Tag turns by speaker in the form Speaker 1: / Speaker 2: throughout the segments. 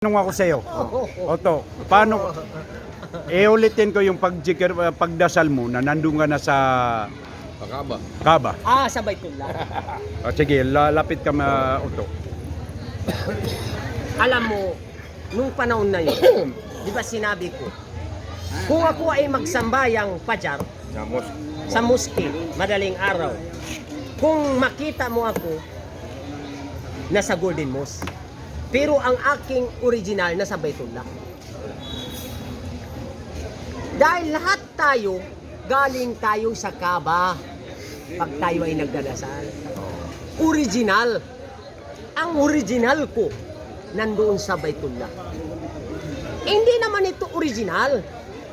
Speaker 1: Tanong ako sa iyo. Oto, paano ulitin ko yung pagdasal mo na nandun ka na sa Kaaba.
Speaker 2: Sa Baitullah.
Speaker 1: Sige, lapit ka Oto.
Speaker 2: Alam mo, nung panahon na yun, di ba sinabi ko, kung ako ay magsambayang pajar sa mosque, madaling araw, kung makita mo ako, nasa Golden Mosque. Pero ang aking original nasa Baitullah. Dahil lahat tayo, galing tayo sa Kaaba pag tayo ay nagdadasal. Original. Ang original ko nandoon sa Baitullah. Hindi naman ito original.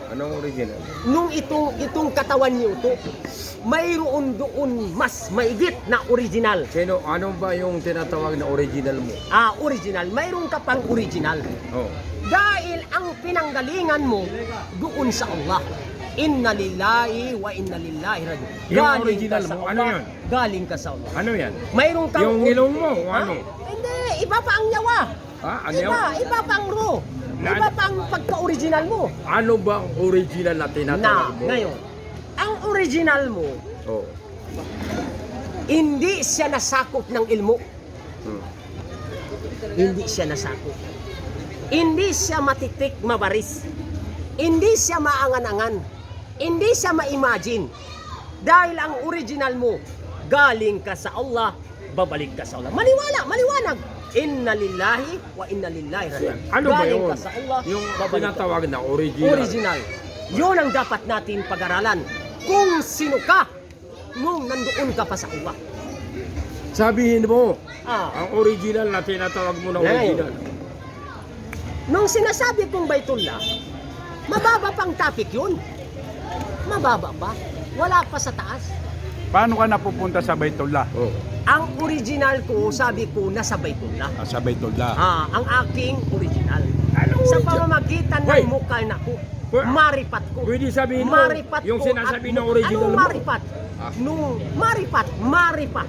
Speaker 3: Anong original?
Speaker 2: Nung itong katawan niyo ito, mayroon doon mas maigit na original.
Speaker 3: Ano ba yung tinatawag na original mo?
Speaker 2: Original. Mayroon ka pang original.
Speaker 3: Oh.
Speaker 2: Dahil ang pinanggalingan mo doon sa Allah. Inna lillahi wa inna lillahi rajiun.
Speaker 3: Yung original mo, ano yun?
Speaker 2: Galing ka sa Allah.
Speaker 3: Ano yan?
Speaker 2: Mayroon kang
Speaker 3: Yung ilong mo, ano?
Speaker 2: Hindi, iba pa ang yawa. Iba pa ang ro. Iba pa ang pagka-original mo.
Speaker 3: Ano ba ang original na tinatawag mo?
Speaker 2: Ngayon, ang original mo,
Speaker 3: Oh.
Speaker 2: hindi siya nasakop ng ilmo. Hindi siya nasakop. Hindi siya matitik, mabaris. Hindi siya maangan-angan. Hindi siya ma-imagine. Dahil ang original mo, galing ka sa Allah, babalik ka sa Allah. Maliwanag. Inna lillahi wa inna lillahi rajiun.
Speaker 3: Ano ba
Speaker 2: Galing
Speaker 3: yun?
Speaker 2: ka sa Allah,
Speaker 3: Yung
Speaker 2: babalik ka.
Speaker 3: tinatawag na original.
Speaker 2: Original. Yun ang dapat natin pag-aralan. Kung sino ka nung nandoon ka pa sa Allah.
Speaker 3: Sabihin mo,
Speaker 2: Ah,
Speaker 3: ang original na tinatawag mo na
Speaker 2: Ngayon.
Speaker 3: original.
Speaker 2: nung sinasabi kong Baitullah, mababa pang topic yun. Mababa pa. Wala pa sa taas.
Speaker 1: Paano ka napupunta sa Baitullah?
Speaker 3: Oh.
Speaker 2: Ang original ko, sabi ko, nasa Baitullah.
Speaker 1: Sa Baitullah.
Speaker 2: Ang aking original.
Speaker 3: Anong
Speaker 2: Sa
Speaker 3: original?
Speaker 2: pamamagitan
Speaker 3: Wait.
Speaker 2: ng mukha na ko,
Speaker 3: Wait.
Speaker 2: maripat ko.
Speaker 3: Pwede sabihin mo,
Speaker 2: Maripat
Speaker 3: yung
Speaker 2: ko
Speaker 3: sinasabi
Speaker 2: at-
Speaker 3: na original
Speaker 2: anong
Speaker 3: mo.
Speaker 2: maripat? Nung maripat.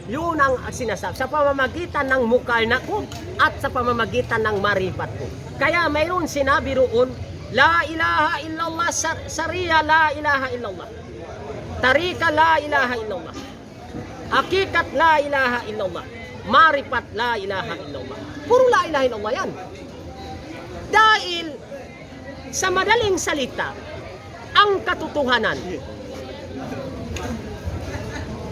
Speaker 2: Yun ang sinasabi. Sa pamamagitan ng mukha na ko at sa pamamagitan ng maripat ko. Kaya mayroon sinabi roon, La ilaha illallah, Sariya la ilaha illallah. Tarika la ilaha illallah. Hakikat la ilaha illallah. Maripat la ilaha illallah. Puro la ilaha illallah yan. Dahil sa madaling salita, ang katotohanan,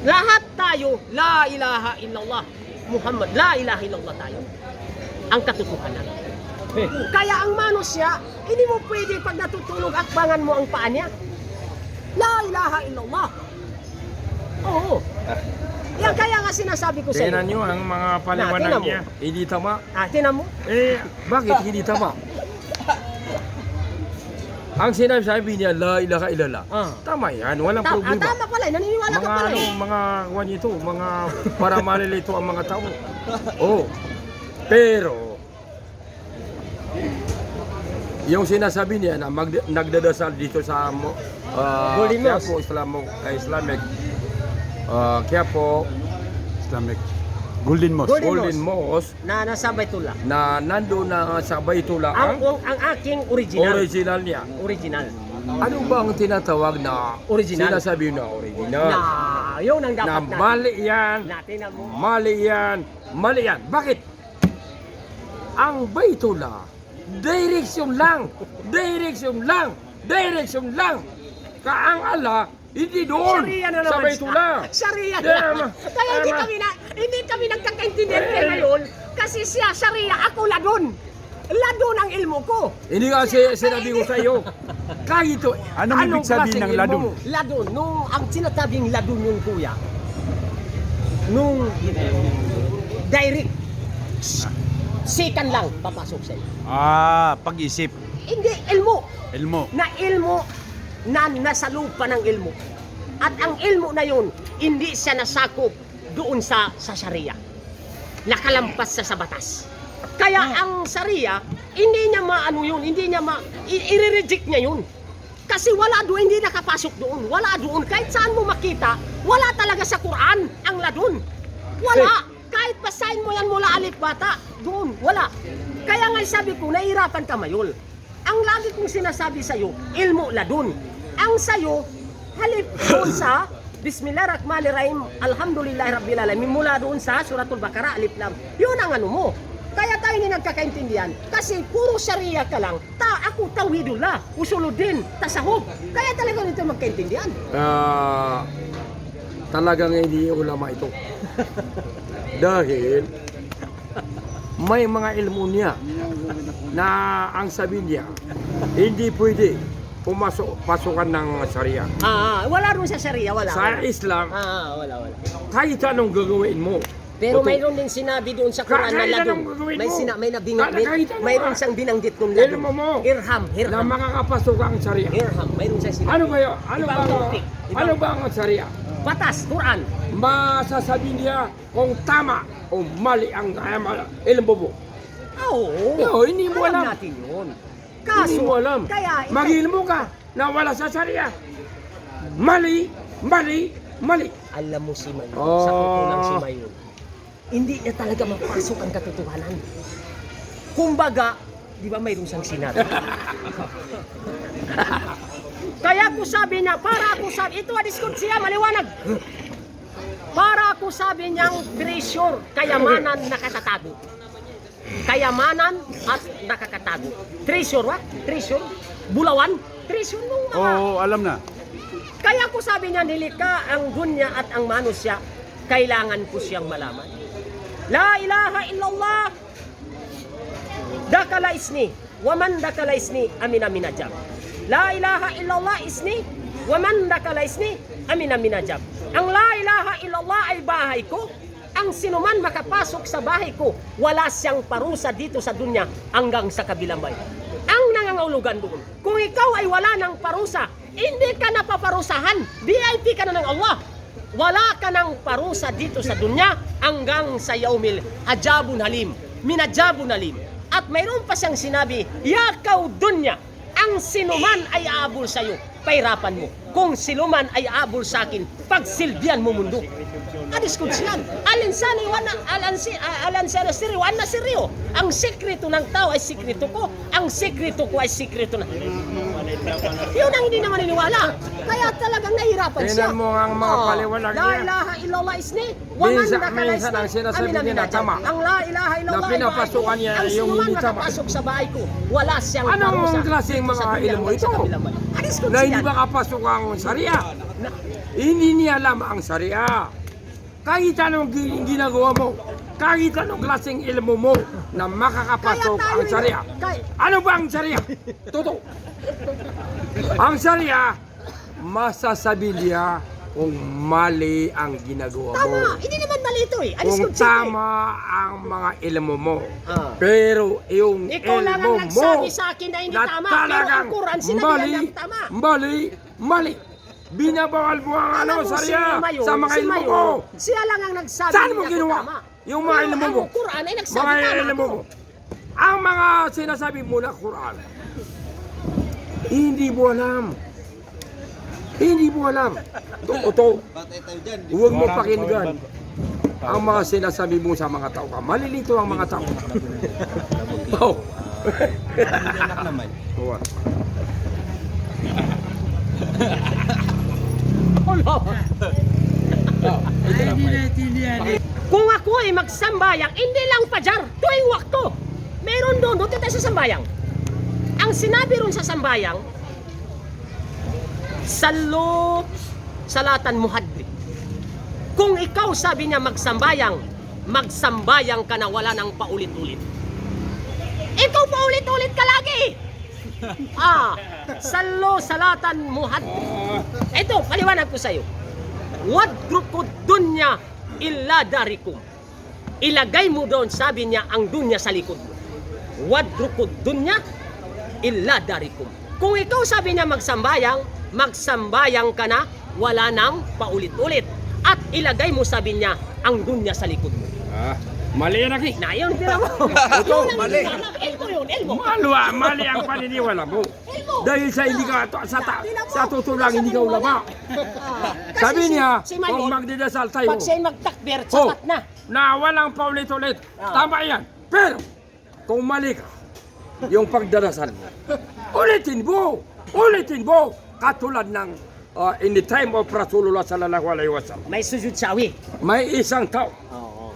Speaker 2: lahat tayo, la ilaha illallah. Muhammad, la ilaha illallah tayo. Ang katotohanan. Kaya ang manos niya, hindi mo pwede pag natutulog akbangan mo ang paa niya. La ilaha illallah. Oo. Yan kaya nga sinasabi ko sa
Speaker 3: Tingnan
Speaker 2: iyo.
Speaker 3: nyo ang mga
Speaker 2: tingnan
Speaker 3: paliwanag
Speaker 2: mo.
Speaker 3: niya. Hindi tama.
Speaker 2: Tinan mo.
Speaker 3: Bakit hindi tama? Ang sinasabi niya, la ilaha illallah. Tama yan, walang problema.
Speaker 2: Tama pala, naniniwala ka pala eh.
Speaker 3: Mga kwan ito, mga para malilito ang mga tao. Oh. Pero yung sinasabi niya na nagdadasal dito sa
Speaker 2: Golden Mosque.
Speaker 3: Quiapo Islamic Quiapo
Speaker 1: Islamic. Golden Mosque.
Speaker 3: Golden Mosque
Speaker 2: Na nasa Baitullah.
Speaker 3: na nandoon na sa Baitullah
Speaker 2: Ang aking original.
Speaker 3: original niya.
Speaker 2: Original.
Speaker 3: Ano ba ang tinatawag na
Speaker 2: Original.
Speaker 3: sinasabi na original?
Speaker 2: Na yun ang
Speaker 3: Na
Speaker 2: dapat natin.
Speaker 3: mali yan.
Speaker 2: Tingnan mo.
Speaker 3: Mali yan. Bakit? Ang Baitullah, direksyon lang. Kaang Allah, hindi doon
Speaker 2: Sharia na
Speaker 3: sa
Speaker 2: naman
Speaker 3: Baitullah.
Speaker 2: Sharia
Speaker 3: Yeah,
Speaker 2: na. Kaya hindi kami nagkakaintindihan ngayon kasi siya Sharia, ako ladon. Ladon ang ilmo ko.
Speaker 3: Hindi nga sinabi ko sa iyo. Kahit ito,
Speaker 1: Anong ibig sabihin
Speaker 3: klaseng
Speaker 1: ng
Speaker 3: ilmo
Speaker 1: ladon?
Speaker 3: mo?
Speaker 2: Ladon, nung ang sinasabing ladon yung kuya, nung direct, second lang papasok sa'yo.
Speaker 1: Pag-isip.
Speaker 2: Hindi, ilmo.
Speaker 1: Ilmo.
Speaker 2: Na ilmo na nasa lupa ng ilmo. At ang ilmo na yun, hindi siya nasakop doon sa Sharia. Nakalampas sa batas. Kaya ang Sharia, hindi niya maano yun, hindi niya i-reject niya yun. Kasi wala doon, hindi nakapasok doon. Wala doon, kahit saan mo makita, wala talaga sa Quran ang ladun. Wala. Kahit basahin mo yan mula alif bata, doon, wala. Kaya nga sabi ko, nahihirapan ka Mayol. Ang lagi kong sinasabi sa'yo, ilmu ladun. Ang sa'yo, halip doon sa Bismillahirrahmanirrahim, Alhamdulillahirabbil alamin, mula doon sa Suratul Baqarah, Alif Lam. Yun ang ano mo. Kaya tayo hindi nagkakaintindihan. Kasi puro Sharia ka lang. Ako tawhidullah, usuluddin, tasawuf. Kaya talaga nito magkaintindihan.
Speaker 3: Talagang hindi ulama ito. Dahil may mga ilmu niya na ang sabi niya, hindi pwede pasukan ng Sharia.
Speaker 2: Wala rin sa Sharia, wala.
Speaker 3: Sa Islam,
Speaker 2: Wala.
Speaker 3: kahit anong gagawin mo.
Speaker 2: Pero
Speaker 3: Oto.
Speaker 2: mayroon din sinabi doon sa Quran na
Speaker 3: Kahit
Speaker 2: ladun.
Speaker 3: anong gagawin
Speaker 2: May
Speaker 3: mo.
Speaker 2: may
Speaker 3: Kahit ano
Speaker 2: mayroon
Speaker 3: ka.
Speaker 2: siyang binanggit kung ladun.
Speaker 3: Ilmu mo.
Speaker 2: Irham.
Speaker 3: Na makakapasok ang Sharia.
Speaker 2: Irham, mayroon siyang sinabi.
Speaker 3: Ano kayo?
Speaker 2: Ibang topic.
Speaker 3: Ano ba ang Sharia?
Speaker 2: Batas, Quran.
Speaker 3: Masasabi niya kung tama o mali ang ilmu mo.
Speaker 2: Oo.
Speaker 3: Hindi mo alam.
Speaker 2: natin yun.
Speaker 3: Hindi mo alam.
Speaker 2: Kaya,
Speaker 3: Mag-ilmu ka na wala sa Sharia. Mali.
Speaker 2: alam mo si Mayon,
Speaker 3: Oh.
Speaker 2: sa totoo lang si Mayon, hindi niya talaga mapasok ang katotohanan. Kumbaga, di ba mayroon siyang sinabi? Kaya ko sabi niya, ito adiskot siya, maliwanag. Para ako sabi niyang treasure, kayamanan nakatatago. Kayamanan at nakakatago. Treasure, Treasure? Bulawan? Treasure nung mga...
Speaker 1: Oo, alam na.
Speaker 2: Kaya ko sabi niya, nilika ang dunya at ang manusya, kailangan ko siyang malaman. La ilaha illallah, dakala isni, waman dakala isni, amin aminajab. La ilaha illallah isni, waman dakala isni, amin aminajab. Ang la ilaha illallah ay bahay ko, ang sinuman makapasok sa bahay ko, wala siyang parusa dito sa dunya hanggang sa kabilang bahay. Ang nangangahulugan doon, kung ikaw ay wala ng parusa, hindi ka napaparusahan, VIP ka na ng Allah. Wala ka ng parusa dito sa dunya hanggang sa yaumil hajabun halim, minajabun halim. At mayroon pa siyang sinabi, yakaw dunya, ang sinuman ay aabol sa iyo, pahirapan mo. Kung sinuman ay aabol sa akin, pagsilbihan mo mundo. Adis ko siyan. Alansana siryo, an na siryo. Ang sekreto ng tao ay sekreto ko. Ang sekreto ko ay sekreto na. Yun ang hindi naman niniwala. Kaya talagang nahihirapan siya.
Speaker 3: Tingnan mo ang mga paliwanag
Speaker 2: La
Speaker 3: niya.
Speaker 2: ilaha illallah isni.
Speaker 3: Minsan ang sinasabi niya na tama.
Speaker 2: Ang la ilaha illallah
Speaker 3: Na pinapasukan niya
Speaker 2: ang
Speaker 3: yung
Speaker 2: sinuman
Speaker 3: hindi tama.
Speaker 2: makapasok sa bahay ko. Wala siyang
Speaker 3: Anong
Speaker 2: parusa.
Speaker 3: klaseng
Speaker 2: Dito sa
Speaker 3: mga
Speaker 2: dunya
Speaker 3: ilmu
Speaker 2: hanggang sa
Speaker 3: ito?
Speaker 2: kabilang bahay. Adis ko
Speaker 3: Na hindi
Speaker 2: siyan.
Speaker 3: makapasok ang Sharia. Hindi niya alam ang Sharia. Kahit anong ginagawa mo, kahit anong klaseng ilmu mo na makakapasok
Speaker 2: Kaya tayo
Speaker 3: ang Sharia. Ano ba ang Sharia? Totoo. Ang Sharia, masasabi niya kung mali ang ginagawa mo.
Speaker 2: Tama, hindi naman mali ito eh. Adis
Speaker 3: Kung
Speaker 2: ko siyan.
Speaker 3: tama ang mga ilmu mo.
Speaker 2: Ah.
Speaker 3: Pero yung
Speaker 2: Ikaw lang
Speaker 3: ilmu
Speaker 2: ang
Speaker 3: mo
Speaker 2: nagsabi sa akin na hindi tama. Pero
Speaker 3: talagang
Speaker 2: ang Quran sinabi lang tama.
Speaker 3: mali. Binabawal mo ang
Speaker 2: Alam mo,
Speaker 3: Sharia
Speaker 2: Mayon,
Speaker 3: sa mga
Speaker 2: si
Speaker 3: ilmu
Speaker 2: Mayon,
Speaker 3: mo.
Speaker 2: Siya lang ang nagsabi
Speaker 3: Saan mo
Speaker 2: niya
Speaker 3: ginawa?
Speaker 2: tama.
Speaker 3: Yung mga ilmu mo.
Speaker 2: Ang Quran ay nagsabi
Speaker 3: Mga
Speaker 2: tama
Speaker 3: ilmu
Speaker 2: ako.
Speaker 3: mo. Ang mga sinasabi mo na Quran, hindi mo alam. Hindi mo alam. Totoo. Huwag mo pakinggan ang mga sinasabi mo sa mga tao ka. Malilito ang mga tao. Oh.
Speaker 2: Kung ako ay magsambayang, hindi lang pajar, tuwing wakto. Meron doon tayo sa sambayang. Ang sinabi ron sa sambayang, Sallo salatan muhadri. Kung ikaw sabi niya magsambayang ka na wala nang paulit-ulit. Ikaw paulit-ulit ka lagi. Sallo salatan muhadri. Ito, paliwanag ko sa iyo. Wadrukud dunya illa darikum. Ilagay mo doon, sabi niya, ang dunya sa likod mo. Wadrukud dunya illa darikum. Kung ikaw sabi niya magsambayang ka na, wala nang paulit-ulit. At ilagay mo, sabi niya, ang dunya sa likod mo.
Speaker 3: Mali yan aki.
Speaker 2: Na yun, tira mo.
Speaker 3: Ito, mali.
Speaker 2: Elmo yun, elmo.
Speaker 3: Mali ang paniniwala mo. Dahil sa hindi ka sa totoo lang hindi ka ulama.
Speaker 2: Kasi
Speaker 3: Sabi niya,
Speaker 2: si Mayon,
Speaker 3: kung magdidasal tayo,
Speaker 2: pag siya'y magtakbir, sapat na.
Speaker 3: na walang paulit-ulit. Tama yan. Pero, kung mali ka, yung pagdarasal mo, ulitin mo, katulad ng in the time of Rasulullah sallallahu alaihi wasallam.
Speaker 2: May sujud sawi.
Speaker 3: May isang tao
Speaker 2: Oo.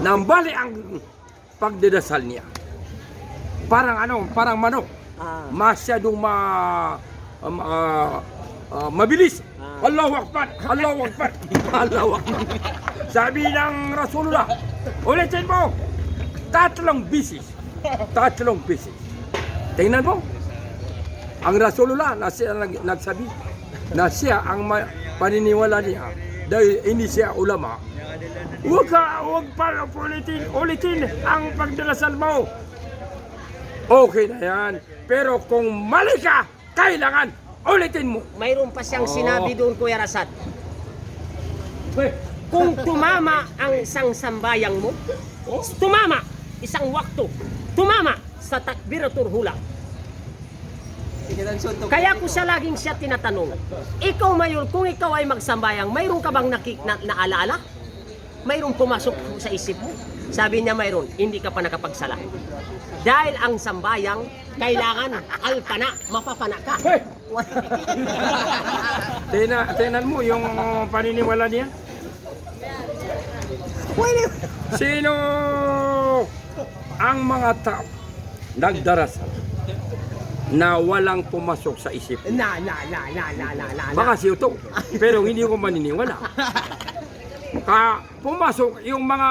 Speaker 3: nang bali ang pagdadasal niya. Parang manok.
Speaker 2: Ah.
Speaker 3: Masyadong mabilis.
Speaker 2: Ah.
Speaker 3: Allahu Akbar, Allahu Akbar, Allahu Akbar. Sabi ng Rasulullah, ulitin mo, 3 bisis. Tingnan mo, ang Rasulullah na siya nagsabi na siya ang paniniwala niya dahil hindi siya ulama. Huwag pa ulitin ang pagdarasal mo. Okay na yan. Pero kung mali ka, kailangan ulitin mo.
Speaker 2: Mayroon pa siyang
Speaker 3: Oo.
Speaker 2: sinabi doon, Kuya Rasad. Kung tumama ang isang sambayang mo, tumama isang wakto, tumama sa takbiratul hula. Kaya ko siya laging siya tinatanong, ikaw Mayul, kung ikaw ay magsambayang, mayroon ka bang naalaala? Mayroon pumasok sa isip mo? Sabi niya mayroon, hindi ka pa nakapagsala. Dahil ang sambayang, kailangan alpana, mapapana ka.
Speaker 3: Tingnan mo yung paniniwala niya. Sino ang mga tao nagdarasal na walang pumasok sa isip?
Speaker 2: Na.
Speaker 3: Baka si Uto, pero hindi ko maniniwala. Pumasok yung mga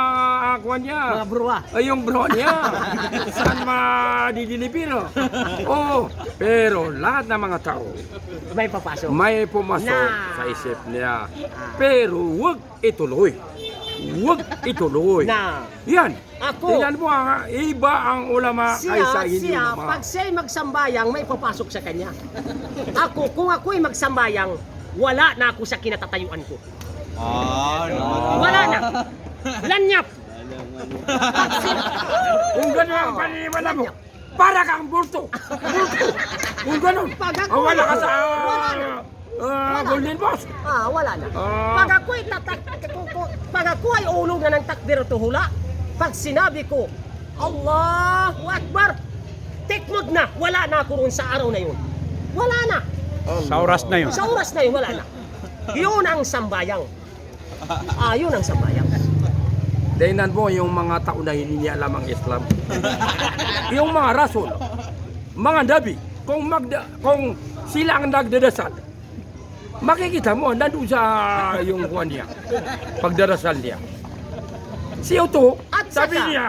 Speaker 3: akuan niya.
Speaker 2: Mga bruwa.
Speaker 3: Ay, yung bro niya. Saan madidilipino? Oo. Pero lahat ng mga tao
Speaker 2: May papasok.
Speaker 3: may pumasok
Speaker 2: Na.
Speaker 3: sa isip niya. Pero huwag ituloy.
Speaker 2: Na.
Speaker 3: Yan.
Speaker 2: Ako.
Speaker 3: Tingnan mo, iba ang ulama kaysa hindi
Speaker 2: Siya,
Speaker 3: ulama.
Speaker 2: pag siya'y magsambayang, may papasok sa kanya. Kung ako'y magsambayang, wala na ako sa kinatatayuan ko. Wala na. Lanyap.
Speaker 3: Kung gano'n ang paniniwala mo, para kang bulto. Kung gano'n,
Speaker 2: Pag ako-
Speaker 3: wala ka sa Golden Boss.
Speaker 2: Wala na. Pag ako ay ulog na ng takbiratul hula, pag sinabi ko, Allahu Akbar, tikmod na, wala na ako roon sa araw na yun. Wala na.
Speaker 1: Sa oras na yun.
Speaker 2: Sa oras na yun, wala na. Yun ang sambayang. Yun ang sambayang.
Speaker 3: Tingnan mo yung mga tao na hindi niya alam ang Islam. Yung mga rasul, mga nabi, kung sila ang nagdadasal, makikita mo, nandun sa yung kuwan niya, pagdarasal niya. Si Uto,
Speaker 2: At
Speaker 3: sabi
Speaker 2: saka,
Speaker 3: niya,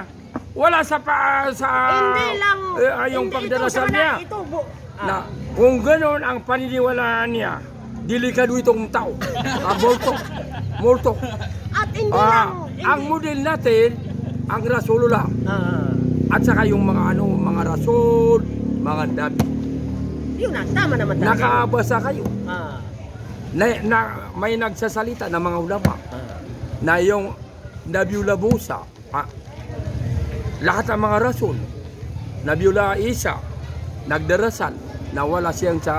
Speaker 3: wala sa
Speaker 2: Hindi lang.
Speaker 3: yung
Speaker 2: hindi
Speaker 3: pagdarasal
Speaker 2: ito sa
Speaker 3: niya.
Speaker 2: Ito,
Speaker 3: Na kung gano'n ang paniniwalaan niya, delikado itong tao. Multo.
Speaker 2: At hindi lang.
Speaker 3: Ang model natin, ang Rasulullah. At saka yung mga rasul, mga nabi.
Speaker 2: Yun na, tama naman tayo.
Speaker 3: Nakabasa kayo.
Speaker 2: Ah.
Speaker 3: May nagsasalita ng mga ulama na yung Nabiullah Musa, lahat ng mga rasul, Nabiullah Isa, nagdarasal na wala siyang sa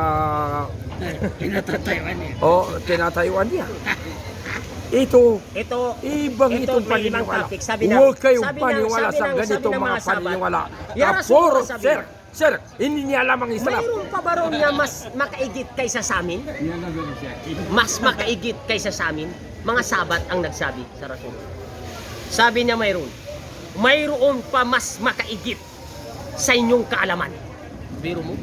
Speaker 3: tinatayuan niya. Ito, ibang
Speaker 2: ito
Speaker 3: itong
Speaker 2: may limang
Speaker 3: paniniwala.
Speaker 2: topic. Sabi na-
Speaker 3: Huwag kayong
Speaker 2: sabi ng-
Speaker 3: paniwala
Speaker 2: sabi
Speaker 3: sa
Speaker 2: ng-
Speaker 3: ganitong
Speaker 2: sabi ng
Speaker 3: mga
Speaker 2: mga sabat.
Speaker 3: paniniwala.
Speaker 2: Ya Rasulullah, sabi
Speaker 3: Sir, hindi niya alam ang Islam.
Speaker 2: Mayroon pa ba ron niya mas makaigit kaysa sa amin? Mas makaigit kaysa sa amin? Mga sabat ang nagsabi sa Rasulullah. Sabi niya mayroon pa mas makaigit sa inyong kaalaman. Biro mo?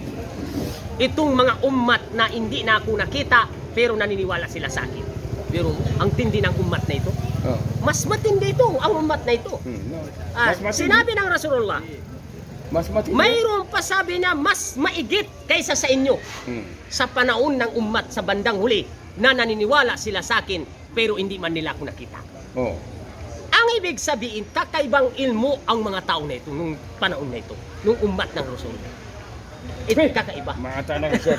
Speaker 2: Itong mga ummat na hindi na ako nakita pero naniniwala sila sa akin. Biro mo? Ang tindi ng ummat na ito. Mas matindi ito ang ummat na ito.
Speaker 3: Mas matindi.
Speaker 2: Sinabi ng Rasulullah,
Speaker 3: Mas matindi.
Speaker 2: mayroon pa sabi niya mas maigit kaysa sa inyo sa panahon ng ummat sa bandang huli na naniniwala sila sa akin pero hindi man nila ako nakita. Ang ibig sabihin, kakaibang ilmo ang mga tao na ito nung panahon na ito, nung ummat ng Rasul. Ito kakaiba.
Speaker 3: Mata lang siya.